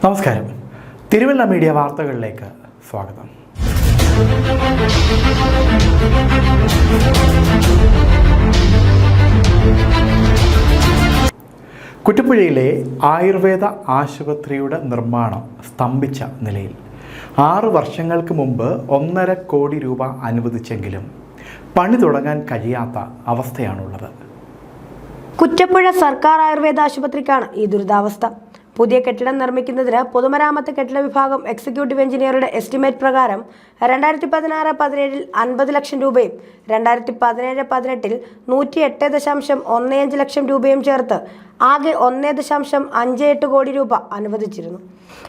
നമസ്കാരം. തിരുവല്ല മീഡിയ വാർത്തകളിലേക്ക് സ്വാഗതം. കുറ്റിപ്പുഴയിലെ ആയുർവേദ ആശുപത്രിയുടെ നിർമ്മാണം സ്തംഭിച്ച നിലയിൽ. 6 വർഷങ്ങൾക്ക് മുമ്പ് 1.5 കോടി രൂപ അനുവദിച്ചെങ്കിലും പണി തുടങ്ങാൻ കഴിയാത്ത അവസ്ഥയാണുള്ളത്. കുറ്റിപ്പുഴ സർക്കാർ ആയുർവേദ ആശുപത്രിക്കാണ് ഈ ദുരിതാവസ്ഥ. പുതിയ കെട്ടിടം നിർമ്മിക്കുന്നതിന് പൊതുമരാമത്ത് കെട്ടിട വിഭാഗം എക്സിക്യൂട്ടീവ് എഞ്ചിനീയറുടെ എസ്റ്റിമേറ്റ് പ്രകാരം 2016-17 50 ലക്ഷം രൂപയും 2017-18 108.15 ലക്ഷം രൂപയും ചേർത്ത് ആകെ 1.58 കോടി രൂപ അനുവദിച്ചിരുന്നു.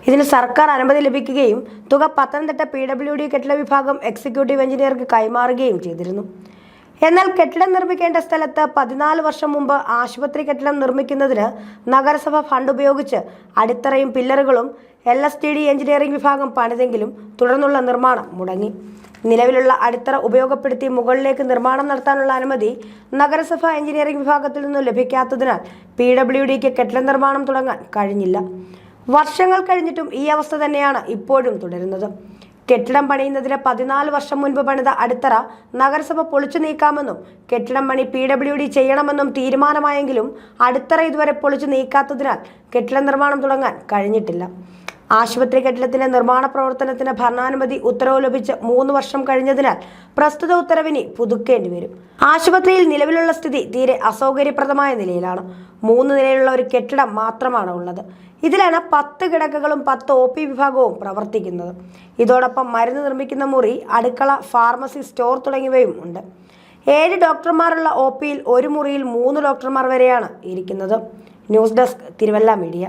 ഇതിന് സർക്കാർ അനുമതി ലഭിക്കുകയും തുക പത്തനംതിട്ട PWD കെട്ടിട വിഭാഗം എക്സിക്യൂട്ടീവ് എഞ്ചിനീയർക്ക് കൈമാറുകയും ചെയ്തിരുന്നു. എന്നാൽ കെട്ടിടം നിർമ്മിക്കേണ്ട സ്ഥലത്ത് 14 വർഷം മുമ്പ് ആശുപത്രി കെട്ടിടം നിർമ്മിക്കുന്നതിന് നഗരസഭ ഫണ്ട് ഉപയോഗിച്ച് അടിത്തറയും പില്ലറുകളും LSTD എഞ്ചിനീയറിംഗ് വിഭാഗം പണിതെങ്കിലും തുടർന്നുള്ള നിർമ്മാണം മുടങ്ങി. നിലവിലുള്ള അടിത്തറ ഉപയോഗപ്പെടുത്തി മുകളിലേക്ക് നിർമ്മാണം നടത്താനുള്ള അനുമതി നഗരസഭ എഞ്ചിനീയറിംഗ് വിഭാഗത്തിൽ നിന്നും ലഭിക്കാത്തതിനാൽ PWDക്ക് കെട്ടിട നിർമ്മാണം തുടങ്ങാൻ കഴിഞ്ഞില്ല. വർഷങ്ങൾ കഴിഞ്ഞിട്ടും ഈ അവസ്ഥ തന്നെയാണ് ഇപ്പോഴും തുടരുന്നത്. കെട്ടിടം പണിയുന്നതിന് 14 വർഷം മുൻപ് പണിത അടിത്തറ നഗരസഭ പൊളിച്ചു നീക്കാമെന്നും കെട്ടിടം പണി PWD ചെയ്യണമെന്നും തീരുമാനമായെങ്കിലും അടിത്തറ ഇതുവരെ പൊളിച്ചു നീക്കാത്തതിനാൽ കെട്ടിട നിർമ്മാണം തുടങ്ങാൻ കഴിഞ്ഞിട്ടില്ല. ആശുപത്രി കെട്ടിടത്തിന്റെ നിർമ്മാണ പ്രവർത്തനത്തിന് ഭരണാനുമതി ഉത്തരവ് ലഭിച്ച് 3 വർഷം കഴിഞ്ഞതിനാൽ പ്രസ്തുത ഉത്തരവിന് പുതുക്കേണ്ടി വരും. ആശുപത്രിയിൽ നിലവിലുള്ള സ്ഥിതി തീരെ അസൗകര്യപ്രദമായ നിലയിലാണ്. 3 നിലയിലുള്ള ഒരു കെട്ടിടം മാത്രമാണ് ഉള്ളത്. ഇതിലാണ് 10 കിടക്കകളും 10 OP വിഭാഗവും പ്രവർത്തിക്കുന്നത്. ഇതോടൊപ്പം മരുന്ന് നിർമ്മിക്കുന്ന മുറി, അടുക്കള, ഫാർമസി, സ്റ്റോർ തുടങ്ങിയവയും ഉണ്ട്. 7 ഡോക്ടർമാരുള്ള OPയിൽ ഒരു മുറിയിൽ 3 ഡോക്ടർമാർ വരെയാണ് ഇരിക്കുന്നത്. News desk, Thiruvalla media.